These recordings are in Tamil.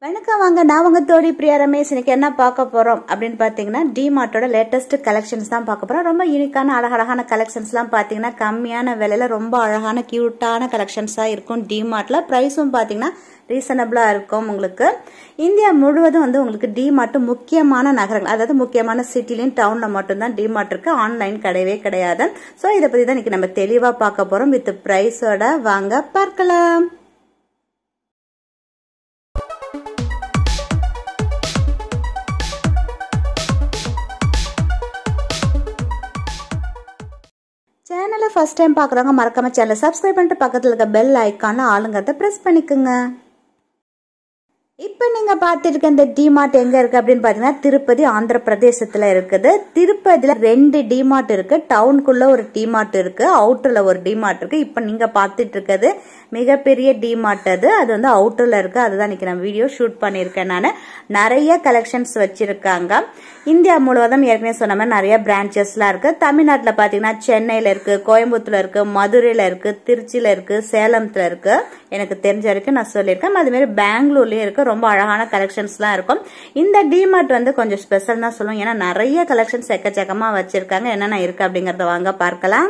வணக்கம் வாங்க, நான் உங்க தோழி பிரியா ரமேஷ். இன்னைக்கு என்ன பார்க்க போறோம் அப்படின்னு பாத்தீங்கன்னா, டிமார்ட்டோட லேட்டஸ்ட் கலெக்ஷன்ஸ் தான் பார்க்க போறோம். ரொம்ப யூனிக்கான அழகழகான கலெக்ஷன்ஸ்லாம் பாத்தீங்கன்னா கம்மியான விலையில ரொம்ப அழகான கியூட்டான கலெக்ஷன்ஸா இருக்கும். டிமார்ட்ல பிரைஸும் பாத்தீங்கன்னா ரீசனபிளா இருக்கும். உங்களுக்கு இந்தியா முழுவதும் உங்களுக்கு டிமார்ட் முக்கியமான நகரங்கள், அதாவது முக்கியமான சிட்டிலையும் டவுன்ல மட்டும்தான் டிமார்ட் இருக்கு. ஆன்லைன் கிடையவே கிடையாது. ஸோ இதை பத்தி தான் இன்னைக்கு நம்ம தெளிவா பார்க்க போறோம் வித் பிரைஸோட. வாங்க பார்க்கலாம். சேனலை ஃபர்ஸ்ட் டைம் பார்க்குறவங்க மறக்காம சேனலை சப்ஸ்கிரைப் பண்ணிட்டு பக்கத்தில் இருக்க பெல் ஐக்கான ஆளுங்கிறத ப்ரெஸ் பண்ணிக்கோங்க. இப்போ நீங்கள் பார்த்துருக்க இந்த டிமார்ட் எங்கே இருக்குது அப்படின்னு பார்த்தீங்கன்னா, திருப்பதி ஆந்திர பிரதேசத்தில் இருக்குது. திருப்பதியில் 2 டிமார்ட் இருக்குது. டவுனுக்குள்ளே ஒரு டிமார்ட் இருக்குது, அவுட்டரில் ஒரு டிமார்ட் இருக்குது. இப்போ நீங்கள் பார்த்துட்டு இருக்கிறது மிகப்பெரிய டிமார்ட். அது அவுட்டரில் இருக்குது. அதுதான் இன்றைக்கி நான் வீடியோ ஷூட் பண்ணியிருக்கேன். நான் நிறைய கலெக்ஷன்ஸ் வச்சுருக்காங்க. இந்தியா முழுவதும் ஏற்கனவே சொன்ன மாதிரி நிறைய பிரான்ச்சஸ்லாம் இருக்குது. தமிழ்நாட்டில் பார்த்தீங்கன்னா சென்னையில் இருக்குது, கோயம்புத்தூரில் இருக்குது, மதுரையில் இருக்குது, திருச்சியில் இருக்குது, சேலத்தில் இருக்குது. எனக்கு தெரிஞ்ச வரைக்கும் நான் சொல்லியிருக்கேன். அதுமாரி பெங்களூர்லேயும் இருக்குது. ரொம்ப அழகான கலெக்ஷன்ஸ்லாம் இருக்கும். இந்த டிமார்ட் கொஞ்சம் ஸ்பெஷல் தான் சொல்லுவோம். ஏன்னா நிறைய கலெக்ஷன்ஸ் எக்கச்சக்கமாக வச்சிருக்காங்க. என்னென்ன இருக்குது அப்படிங்கிறத வாங்க பார்க்கலாம்.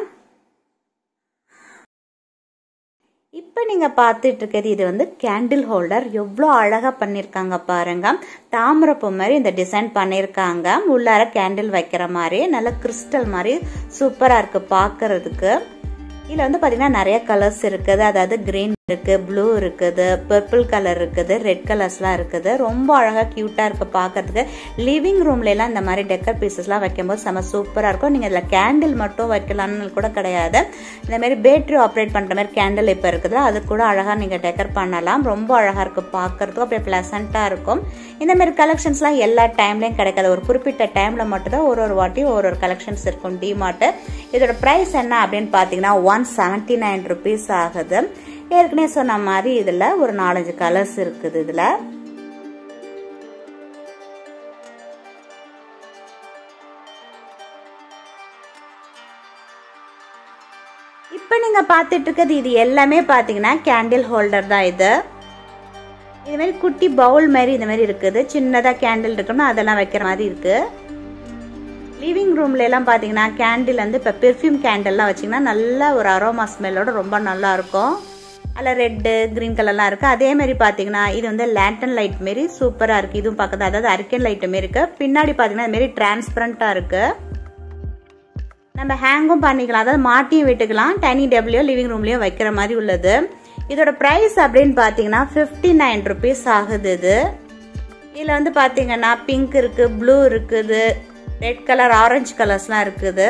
இப்போ நீங்கள் பார்த்துட்டு இருக்கிறது இது கேண்டில் ஹோல்டர். எவ்வளோ அழகாக பண்ணியிருக்காங்க பாருங்க. தாமரைப்பூ மாதிரி இந்த டிசைன் பண்ணியிருக்காங்க. உள்ளார கேண்டில் வைக்கிற மாதிரி நல்ல கிறிஸ்டல் மாதிரி சூப்பராக இருக்குது பார்க்கறதுக்கு. இதில் பார்த்தீங்கன்னா நிறைய கலர்ஸ் இருக்குது. அதாவது கிரீன் இருக்கு, ப்ளூ இருக்குது, பர்பிள் கலர் இருக்குது, ரெட் கலர்ஸ்லாம் இருக்குது. ரொம்ப அழகாக க்யூட்டாக இருக்குது பார்க்கறதுக்கு. லிவிங் ரூம்லாம் இந்த மாதிரி டெக்கர் பீசஸ்லாம் வைக்கும்போது செம்ம சூப்பராக இருக்கும். நீங்கள் இதில் கேண்டில் மட்டும் வைக்கலாம்னு கூட கிடையாது. இந்த மாதிரி பேட்டரி ஆப்ரேட் பண்ணுற மாதிரி கேண்டில் இப்போ இருக்குது. அது கூட அழகாக நீங்கள் டெக்கர் பண்ணலாம். ரொம்ப அழகாக இருக்குது பார்க்கறதுக்கு. அப்படியே ப்ளசண்ட்டாக இருக்கும். இந்த மாதிரி கலெக்ஷன்ஸ்லாம் எல்லா டைம்லையும் கிடைக்காது. ஒரு குறிப்பிட்ட டைமில் மட்டும்தான் ஒரு வாட்டியும் ஒரு கலெக்ஷன்ஸ் இருக்கும் டிமார்ட். இதோட ப்ரைஸ் என்ன அப்படின்னு பார்த்தீங்கன்னா 179 rupees ஆகுது. ஏற்கனவே சொன்ன மாதிரி இதுல ஒரு 4-5 கலர்ஸ் இருக்குது. இதுல இப்ப நீங்க பாத்துட்டு இருக்கிறது இது எல்லாமே பாத்தீங்கன்னா கேண்டில் ஹோல்டர் தான். இது மாதிரி குட்டி பவுல் மாதிரி இந்த மாதிரி இருக்குது. சின்னதா கேண்டில் இருக்குன்னா அதெல்லாம் வைக்கிற மாதிரி இருக்கு. லிவிங் ரூம்ல எல்லாம் பாத்தீங்கன்னா கேண்டில் இப்ப பெர்ஃப்யூம் கேண்டில்லாம் வச்சீங்கன்னா நல்ல ஒரு அரோமா ஸ்மெல்லோட ரொம்ப நல்லா இருக்கும். அதில் ரெட்டு கிரீன் கலர்லாம் இருக்குது. அதே மாதிரி பார்த்தீங்கன்னா இது லேண்டன் லைட் மாரி சூப்பராக இருக்குது. இதுவும் பார்க்குறது அதாவது அரிக்கன் லைட்டு மாரி இருக்குது. பின்னாடி பார்த்தீங்கன்னா இதுமாரி டிரான்ஸ்பரண்ட்டாக இருக்குது. நம்ம ஹேங்கும் பண்ணிக்கலாம், அதாவது மாட்டியும் விட்டுக்கலாம். டைனிங் டேபிளையோ லிவிங் ரூம்லேயோ வைக்கிற மாதிரி உள்ளது. இதோட ப்ரைஸ் அப்படின்னு பார்த்தீங்கன்னா 59 rupees ஆகுது. இதில் பார்த்தீங்கன்னா பிங்க் இருக்குது, ப்ளூ இருக்குது, ரெட் கலர், ஆரஞ்சு கலர்ஸ்லாம் இருக்குது.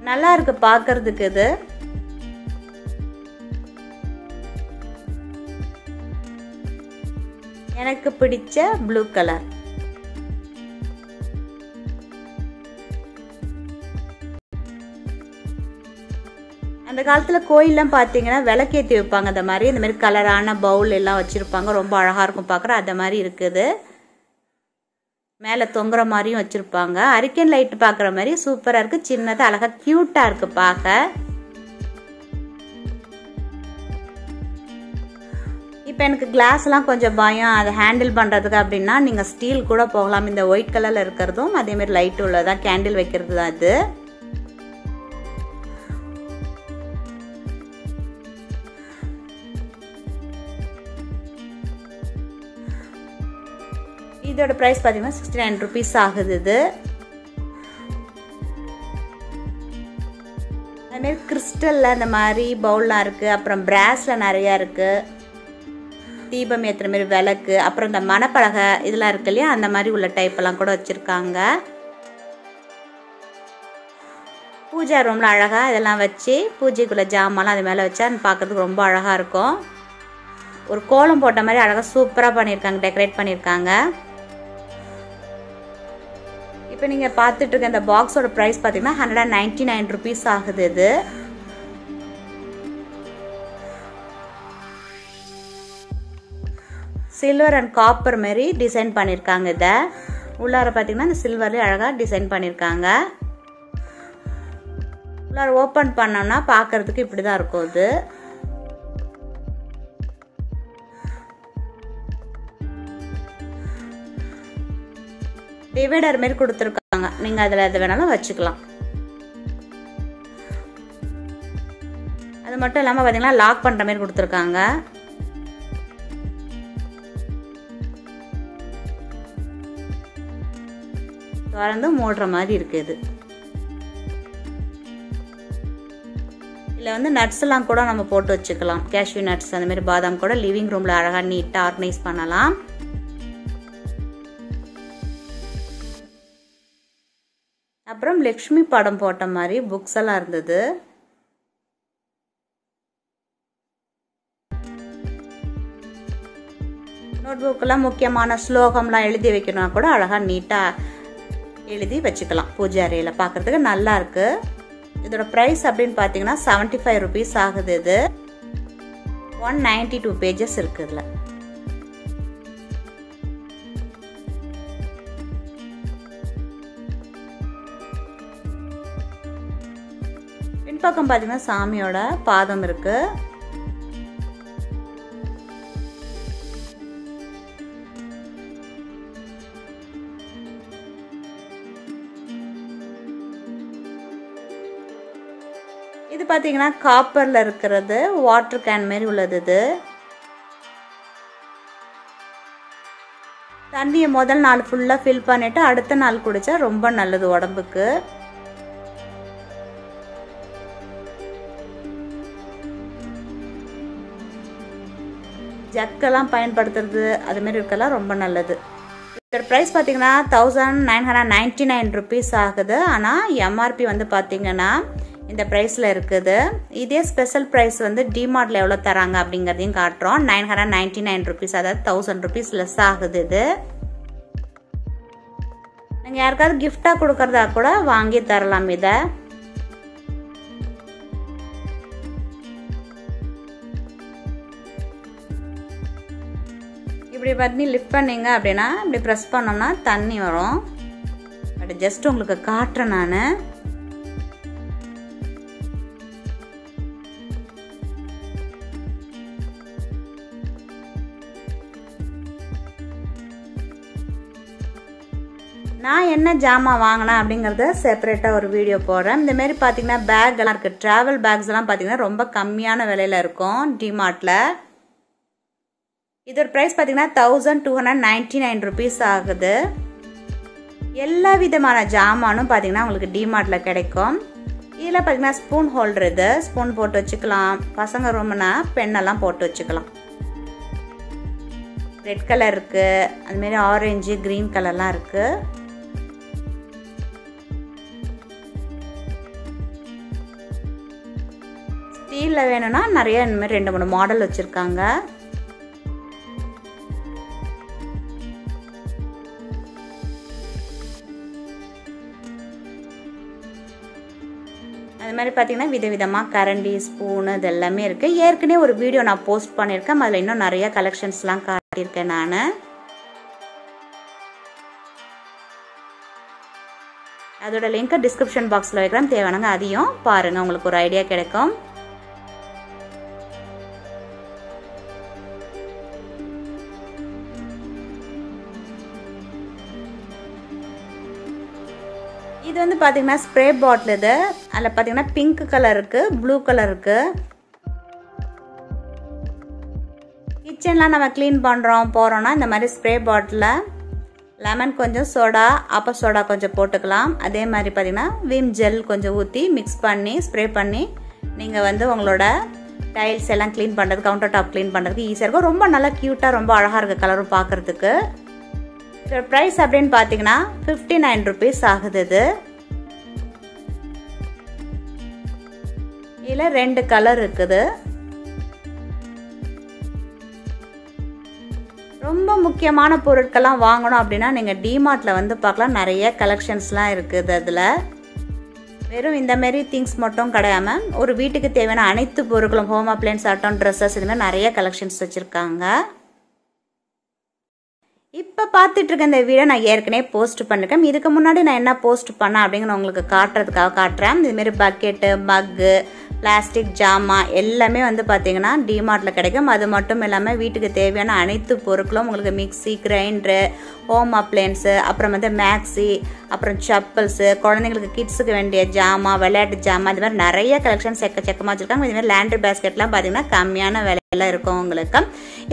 நல்லா இருக்கு பார்க்கறதுக்கு. இது எனக்கு பிடிச்ச ப்ளூ கலர். அந்த காலத்துல கோயில்லாம் பாத்தீங்கன்னா விளக்கேற்றி வைப்பாங்க. இந்த மாதிரி கலரான பவுல் எல்லாம் வச்சிருப்பாங்க. ரொம்ப அழகா இருக்கும் பார்க்குற. அந்த மாதிரி இருக்குது. மேலே தொங்குற மாதிரியும் வச்சுருப்பாங்க. அரிக்கன் லைட் பார்க்குற மாதிரி சூப்பராக இருக்குது. சின்னதாக அழகாக க்யூட்டாக இருக்குது பார்க்க. இப்போ எனக்கு கிளாஸ்லாம் கொஞ்சம் பயம் அதை ஹேண்டில் பண்ணுறதுக்கு அப்படின்னா நீங்கள் ஸ்டீல் கூட போகலாம். இந்த ஒயிட் கலரில் இருக்கிறதும் அதேமாரி லைட் உள்ளதான் கேண்டில் வைக்கிறது தான் இது. இதோட பிரைஸ் பார்த்தீங்கன்னா 69 rupees ஆகுது. இது அதுமாரி கிறிஸ்டல்ல இந்த மாதிரி பவுல்லாம் இருக்கு. அப்புறம் பிராஸ்ல நிறைய இருக்கு. தீபம் ஏற்றுற மாதிரி விளக்கு, அப்புறம் இந்த மணப்பலகை இதெல்லாம் இருக்கு இல்லையா, அந்த மாதிரி உள்ள டைப் எல்லாம் கூட வச்சிருக்காங்க. பூஜா ரூம்ல அழகா இதெல்லாம் வச்சு பூஜைக்குள்ள ஜாமான்லாம் அது மேலே வச்சா பார்க்கறதுக்கு ரொம்ப அழகா இருக்கும். ஒரு கோலம் போட்ட மாதிரி அழகா சூப்பராக பண்ணியிருக்காங்க, டெக்கரேட் பண்ணியிருக்காங்க. இப்போ நீங்கள் பார்த்துட்டு இருக்க இந்த பாக்ஸோட ப்ரைஸ் பார்த்தீங்கன்னா 199 rupees ஆகுது. இது சில்வர் அண்ட் காப்பர் மாதிரி டிசைன் பண்ணியிருக்காங்க. இதை உள்ளார பார்த்தீங்கன்னா இந்த சில்வர்லேயே அழகாக டிசைன் பண்ணியிருக்காங்க. உள்ளார ஓப்பன் பண்ணோம்னா பார்க்கறதுக்கு இப்படி தான் இருக்கும். இது டிவைடர் மாதிரி கொடுத்துருக்காங்க, நீங்கள் அதில் எது வேணாலும் வச்சுக்கலாம். அது மட்டும் இல்லாமல் பார்த்தீங்கன்னா லாக் பண்ணுற மாதிரி கொடுத்துருக்காங்க. திறந்து மூடுற மாதிரி இருக்குது. இதில் வந்து நட்ஸ் எல்லாம் கூட நம்ம போட்டு வச்சுக்கலாம். கேஷ்யூ நட்ஸ் அந்த மாதிரி பாதாம் கூட லிவிங் ரூமில் அழகாக நீட்டாக ஆர்கனைஸ் பண்ணலாம். அப்புறம் லக்ஷ்மி படம் போட்ட மாதிரி புக்ஸ் எல்லாம் இருந்தது. நோட் புக்கெல்லாம் முக்கியமான ஸ்லோகம்லாம் எழுதி வைக்கணும்னா கூட அழகாக நீட்டாக எழுதி வச்சுக்கலாம். பூஜை அறையில் பார்க்குறதுக்கு நல்லா இருக்கு. இதோட ப்ரைஸ் அப்படின்னு பார்த்தீங்கன்னா 75 rupees ஆகுது. இது 192 pages இருக்கு. இதில் பின்பக்கம் பார்த்தீங்கன்னா சாமியோட பாதம் இருக்கு. இது பார்த்தீங்கன்னா காப்பர்ல இருக்கிறது, வாட்டர் கேன் மாதிரி உள்ளது. இது தண்ணியை முதல் நாள் ஃபுல்லாக ஃபில் பண்ணிட்டு அடுத்த நாள் குடிச்சா ரொம்ப நல்லது உடம்புக்கு. ஜக்கெல்லாம் பயன்படுத்துறது அது மாதிரி இருக்கலாம், ரொம்ப நல்லது. இதோட ப்ரைஸ் பார்த்தீங்கன்னா 1999 rupees ஆகுது. ஆனால் எம்ஆர்பி வந்து பார்த்தீங்கன்னா இந்த ப்ரைஸில் இருக்குது. இதே ஸ்பெஷல் ப்ரைஸ் வந்து டிமார்ட்டில் எவ்வளோ தராங்க அப்படிங்கிறதையும் காட்டுறோம். 999 rupees, அதாவது 1000 rupees லெஸ் ஆகுது. இது நீங்கள் யாருக்காவது கிஃப்டாக கொடுக்கறதா கூட வாங்கி தரலாம். இதை இப்படி பண்ணி லிஃப்ட் பண்ணீங்க அப்படின்னா இப்படி ப்ரெஸ் பண்ணோம்னா தண்ணி வரும். பட் ஜஸ்ட் உங்களுக்கு காட்டுறேன் நான். நான் என்ன ஜாமான் வாங்கினேன் அப்படிங்கிறத செப்பரேட்டாக ஒரு வீடியோ போடுறேன். இந்த மாதிரி பார்த்தீங்கன்னா பேக் எல்லாம் இருக்குது. ட்ராவல் பேக்ஸ் எல்லாம் பார்த்தீங்கன்னா ரொம்ப கம்மியான விலையில் இருக்கும் டிமார்ட்டில். இதோட ப்ரைஸ் பார்த்தீங்கன்னா 1299 rupees ஆகுது. எல்லா விதமான ஜாமானும் பார்த்தீங்கன்னா உங்களுக்கு டிமார்ட்டில் கிடைக்கும். இதில் பார்த்தீங்கன்னா ஸ்பூன் ஹோல்டர், இது ஸ்பூன் போட்டு வச்சுக்கலாம். பசங்க ரூம்னா பெண்ணெல்லாம் போட்டு வச்சுக்கலாம். ரெட் கலர் இருக்கு, அதுமாரி ஆரஞ்சு கிரீன் கலர்லாம் இருக்கு. ஸ்டீலில் வேணும்னா நிறைய இந்த மாதிரி 2-3 மாடல் வச்சுருக்காங்க. அது மாதிரி பார்த்தீங்கன்னா விதவிதமாக கரண்டி, ஸ்பூனு இது எல்லாமே இருக்குது. ஏற்கனவே ஒரு வீடியோ நான் போஸ்ட் பண்ணியிருக்கேன். அதில் இன்னும் நிறைய கலெக்ஷன்ஸ்லாம் காட்டியிருக்கேன் நான். அதோட லிங்க்கை டிஸ்கிரிப்ஷன் பாக்ஸில் வைக்கிறேன், தேவையானங்க அதையும் பாருங்கள், உங்களுக்கு ஒரு ஐடியா கிடைக்கும். இது வந்து பார்த்தீங்கன்னா ஸ்ப்ரே பாட்டில். இது அதில் பார்த்தீங்கன்னா பிங்க் கலர் இருக்குது, ப்ளூ கலர் இருக்குது. கிச்சன்லாம் நம்ம க்ளீன் பண்ணுறோம் போகிறோன்னா இந்த மாதிரி ஸ்ப்ரே பாட்டிலில் லெமன் கொஞ்சம், சோடா, ஆப்ப சோடா கொஞ்சம் போட்டுக்கலாம். அதே மாதிரி பார்த்தீங்கன்னா விம் ஜெல் கொஞ்சம் ஊற்றி மிக்ஸ் பண்ணி ஸ்ப்ரே பண்ணி நீங்கள் வந்து உங்களோட டைல்ஸ் எல்லாம் க்ளீன் பண்ணுறது, கவுண்டர் டாப் க்ளீன் பண்ணுறதுக்கு ஈஸியாக இருக்கும். ரொம்ப நல்லா க்யூட்டாக ரொம்ப அழகாக இருக்குது கலரும் பார்க்குறதுக்கு. இதோட ப்ரைஸ் அப்படின்னு பார்த்தீங்கன்னா 59 rupees ஆகுது. இது இதில் 2 கலர் இருக்குது. ரொம்ப முக்கியமான பொருட்கள்லாம் வாங்கணும் அப்படின்னா நீங்கள் டிமார்ட்டில் வந்து பார்க்கலாம், நிறைய கலெக்ஷன்ஸ்லாம் இருக்குது. அதில் வெறும் இந்த மாதிரி திங்ஸ் மட்டும் கிடையாமல் ஒரு வீட்டுக்கு தேவையான அனைத்து பொருட்களும், ஹோம் அப்ளையன்ஸ் ஆகட்டும், ட்ரெஸ்ஸஸ், இது மாதிரி நிறைய கலெக்ஷன்ஸ் வச்சுருக்காங்க. இப்போ பார்த்துட்டு இருக்க இந்த வீடியோ நான் ஏற்கனவே போஸ்ட் பண்ணிருக்கேன். இதுக்கு முன்னாடி நான் என்ன போஸ்ட் பண்ணேன் அப்படிங்கிற உங்களுக்கு காட்டுறதுக்காக காட்டுறேன். இதுமாரி பக்கெட்டு, மக்கு, பிளாஸ்டிக் ஜாமான் எல்லாமே வந்து பார்த்தீங்கன்னா டிமார்ட்டில் கிடைக்கும். அது மட்டும் இல்லாமல் வீட்டுக்கு தேவையான அனைத்து பொருட்களும் உங்களுக்கு மிக்சி, கிரைண்டரு, ஹோம் அப்ளையன்ஸு, அப்புறம் வந்து மேக்ஸி, அப்புறம் செப்பல்ஸு, குழந்தைங்களுக்கு கிட்ஸுக்கு வேண்டிய ஜாமான், விளையாட்டு ஜாமான், இது மாதிரி நிறைய கலெக்ஷன்ஸ் எக்கச்சக்கமாக வச்சுருக்காங்க. இதுமாதிரி லேண்ட்ரி பேஸ்கெட்லாம் பார்த்தீங்கன்னா கம்மியான விலையெல்லாம் இருக்கும் உங்களுக்கு.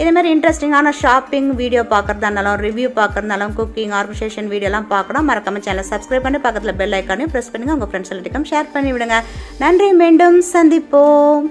இதுமாதிரி இன்ட்ரெஸ்டிங்கான ஷாப்பிங் வீடியோ பார்க்குறதா இருந்தாலும், ரிவ்யூ பார்க்குறதாலும், குக்கிங், ஆர்கனைசேஷன் வீடியோலாம் பார்க்கணும். மறக்காம சேனலை சப்ஸ்கிரைப் பண்ணி பக்கத்தில் பெல் ஐக்கானையும் ப்ரெஸ் பண்ணுங்க. உங்கள் ஃப்ரெண்ட்ஸ் எல்லாத்துக்கும் ஷேர் பண்ணி விடுங்க. நன்றி, மீண்டும் சந்திப்போம்.